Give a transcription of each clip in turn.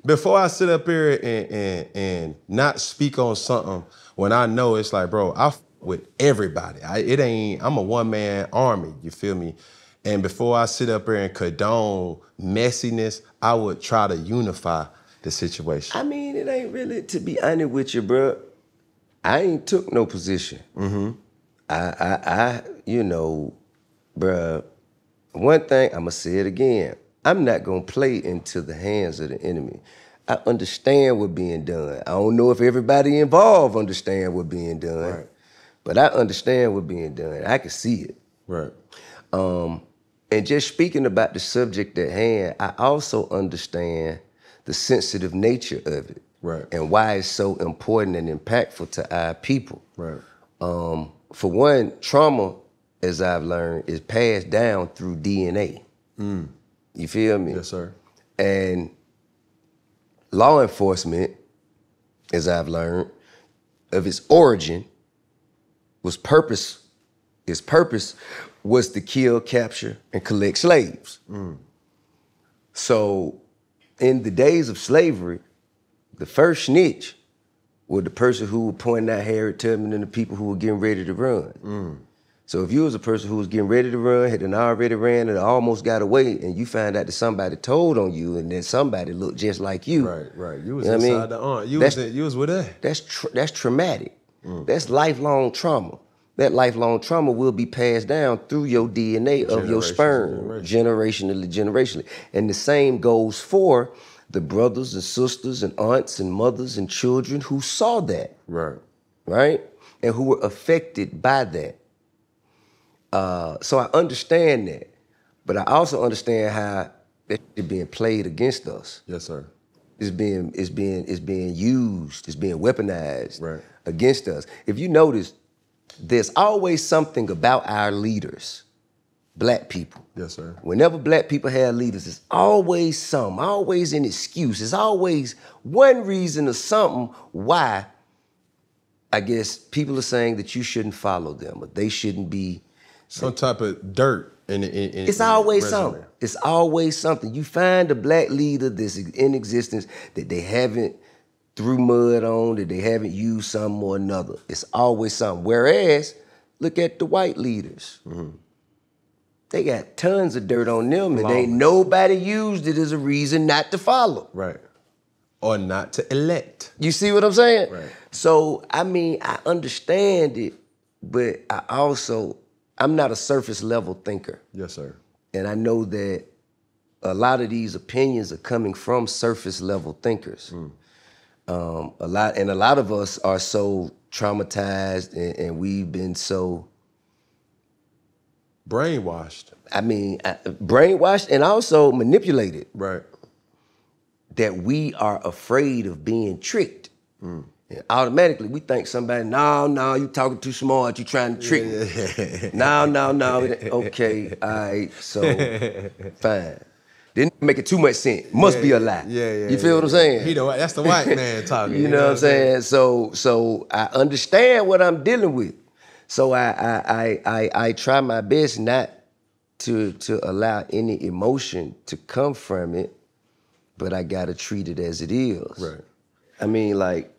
before I sit up here and not speak on something when I know it's like, bro, I with everybody. I'm a one-man army, you feel me? And before I sit up here and condone messiness, I would try to unify the situation. I mean, it ain't really, to be honest with you, bro, I ain't took no position. I you know, bruh, one thing, I'm gonna say it again, I'm not gonna play into the hands of the enemy. I understand what's being done. I don't know if everybody involved understand what's being done, right, but I understand what's being done. I can see it. Right. And just speaking about the subject at hand, I also understand the sensitive nature of it. Right. And why it's so important and impactful to our people. Right. For one, trauma, as I've learned, is passed down through DNA. You feel me? Yes, sir. And law enforcement, as I've learned, of its origin, its purpose was to kill, capture, and collect slaves. So in the days of slavery, the first snitch was the person who would point out Harriet Tubman and the people who were getting ready to run. So if you was a person who was getting ready to run, had already ran and almost got away, and you find out that somebody told on you and then somebody looked just like you. Right. You was inside the arm. You was with that. That's traumatic. That's lifelong trauma. That lifelong trauma will be passed down through your DNA of your sperm, generationally. And the same goes for the brothers and sisters and aunts and mothers and children who saw that. Right? And who were affected by that. So I understand that. But I also understand how it's being played against us. Yes, sir. It's being used, it's being weaponized against us. If you notice, there's always something about our leaders, black people. Yes, sir. Whenever black people have leaders, it's always always an excuse. It's always one reason or something why, I guess, people are saying that you shouldn't follow them or they shouldn't be. Some type of dirt it's always something. It's always something. You find a black leader that's in existence that they haven't threw mud on, that they haven't used something or another. It's always something. Whereas, look at the white leaders. They got tons of dirt on them and ain't nobody used it as a reason not to follow. Right. Or not to elect. You see what I'm saying? Right. So, I mean, I understand it, but I'm not a surface level thinker. Yes, sir. And I know that a lot of these opinions are coming from surface level thinkers. A lot of us are so traumatized and we've been so brainwashed. I mean, brainwashed and also manipulated. Right. That we are afraid of being tricked. And automatically we think somebody, no, you talking too smart, you trying to trick me. No. Okay, all right, so fine. Didn't make it too much sense. Must be a lie. You feel what I'm saying? That's the white man talking. You know what I'm saying? So I understand what I'm dealing with. So I try my best not to allow any emotion to come from it, but I gotta treat it as it is. Right. I mean, like,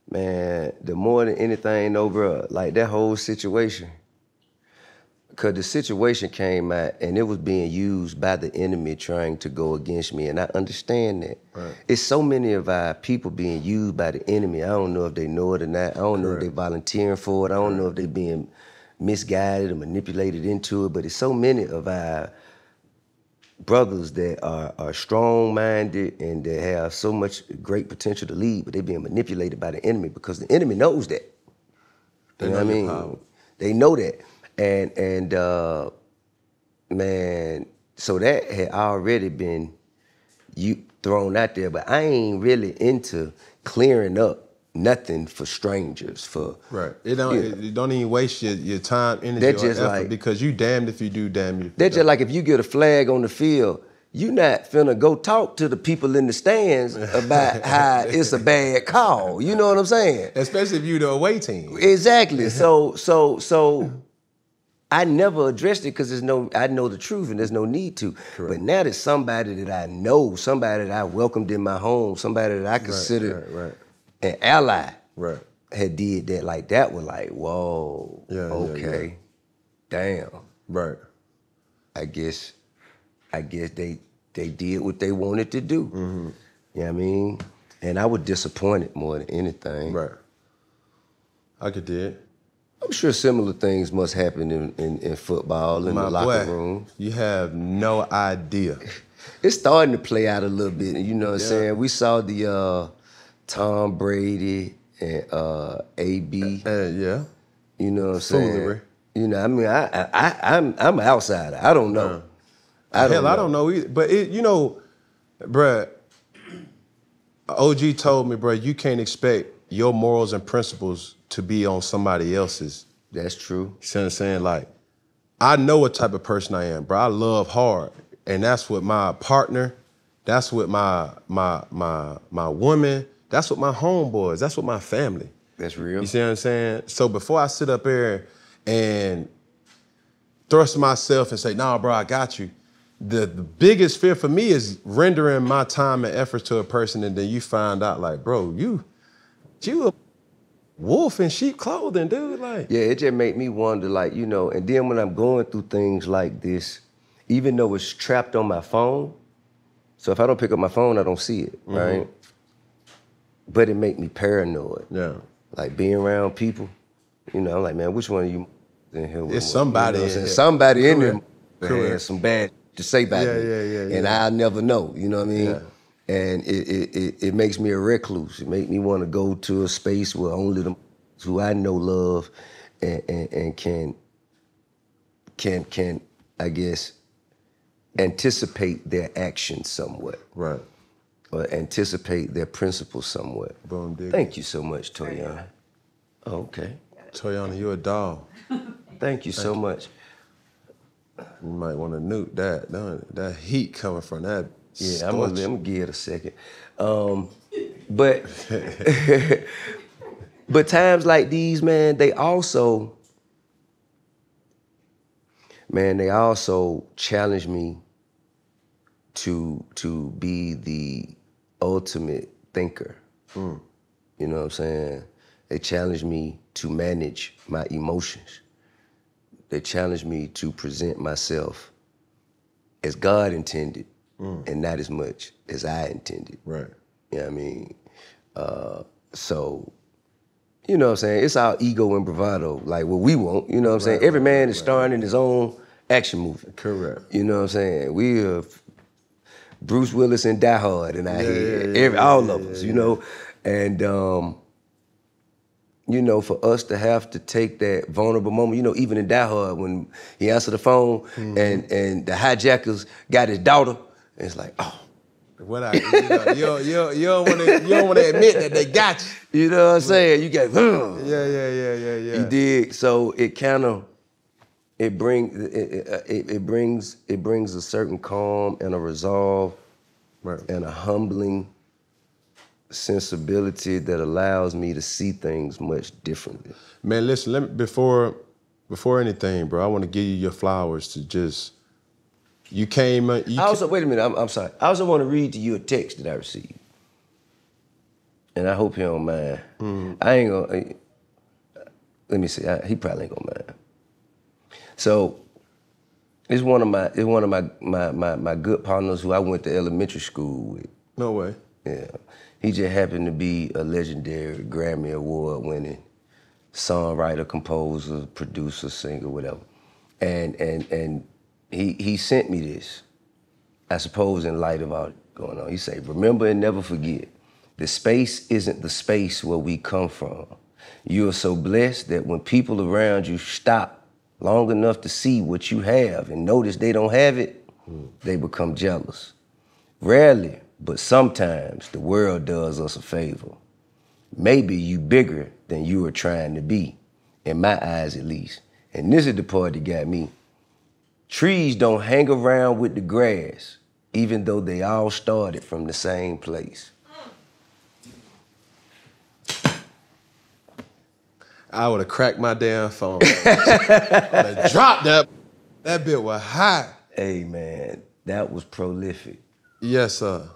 man, the more than anything, though, bro, like that whole situation. Because the situation came out and it was being used by the enemy trying to go against me, and I understand that. Right. It's so many of our people being used by the enemy. I don't know if they know it or not. I don't know if they volunteering for it. I don't know if they being misguided or manipulated into it, but it's so many of our brothers that are strong-minded and that have so much great potential to lead, but they're being manipulated by the enemy because the enemy knows that. You know what I mean? They know that. And man, so that had already been thrown out there, but I ain't really into clearing up nothing for strangers. Right. It don't even waste your time, energy, or effort, like, because you damned if you do, damn you. That's just like if you get a flag on the field, you not finna go talk to the people in the stands about how it's a bad call. You know what I'm saying? Especially if you the away team. Exactly. So I never addressed it because I know the truth and there's no need to. Correct. But now that somebody that I know, somebody that I welcomed in my home, somebody that I consider an ally, had did that, like that was like, whoa, okay, damn. Right. I guess they did what they wanted to do. Mm-hmm. You know what I mean? And I was disappointed more than anything. Right. I could do it. I'm sure similar things must happen in football, in the locker room. You have no idea. It's starting to play out a little bit. You know what I'm saying? We saw the Tom Brady and AB. Yeah. You know what I'm saying? Foolery. You know, I mean, I'm an outsider. I don't know. I don't know either. But you know, bruh, OG told me, bruh, you can't expect your morals and principles to be on somebody else's. That's true. You see what I'm saying? Like, I know what type of person I am, bro. I love hard. And that's what my partner, that's what my woman, that's what my homeboys, that's what my family. That's real. You see what I'm saying? So before I sit up here and thrust myself and say, nah, bro, I got you. The biggest fear for me is rendering my time and effort to a person and then you find out like, bro, you a wolf in sheep clothing, dude. Like, yeah, it just made me wonder, like, you know, and then when I'm going through things like this, even though it's trapped on my phone, so if I don't pick up my phone, I don't see it, right? But it make me paranoid. Yeah. Like being around people, you know, I'm like, man, which one of you in here? It's somebody in here. Somebody in there has some bad to say about me. Yeah. And I'll never know, you know what I mean? Yeah. And it makes me a recluse. It makes me want to go to a space where only the who I know love and can I guess anticipate their actions somewhat. Right. Or anticipate their principles somewhat. Boom, dig. Thank you so much, Toyana. Oh, okay. Toyana, you're a doll. Thank you so much. You might want to nuke that. That heat coming from that. Yeah, I'm gonna give it a second. But but times like these, man, they also challenge me to be the ultimate thinker. You know what I'm saying? They challenge me to manage my emotions. They challenge me to present myself as God intended and not as much as I intended. Right. You know what I mean? So, you know what I'm saying? It's our ego and bravado, like what we want. You know what I'm saying? Every man is starring in his own action movie. Correct. You know what I'm saying? We are Bruce Willis and Die Hard in our head. All of us, you know? And, you know, for us to have to take that vulnerable moment, you know, even in Die Hard, when he answered the phone and the hijackers got his daughter, and it's like, oh. You don't want to admit that they got you. You know what I'm saying? You got, Yeah. You dig? So it kind of, it brings a certain calm and a resolve and a humbling sensibility that allows me to see things much differently. Man, listen, before anything, bro, I want to give you your flowers to just, wait a minute, I'm sorry. I also want to read to you a text that I received. And I hope you don't mind. I ain't gonna, let me see, he probably ain't gonna mind. So, it's one of my good partners who I went to elementary school with. No way. Yeah. He just happened to be a legendary Grammy Award winning songwriter, composer, producer, singer, whatever. And he sent me this, I suppose in light of all going on. He said, remember and never forget, the space isn't the space where we come from. You are so blessed that when people around you stop long enough to see what you have and notice they don't have it, they become jealous. Rarely, but sometimes the world does us a favor. Maybe you bigger than you are trying to be, in my eyes at least. And this is the part that got me. Trees don't hang around with the grass, even though they all started from the same place. I would have cracked my damn phone. I would have dropped that. That bit was hot. Hey, man, that was prolific. Yes, sir.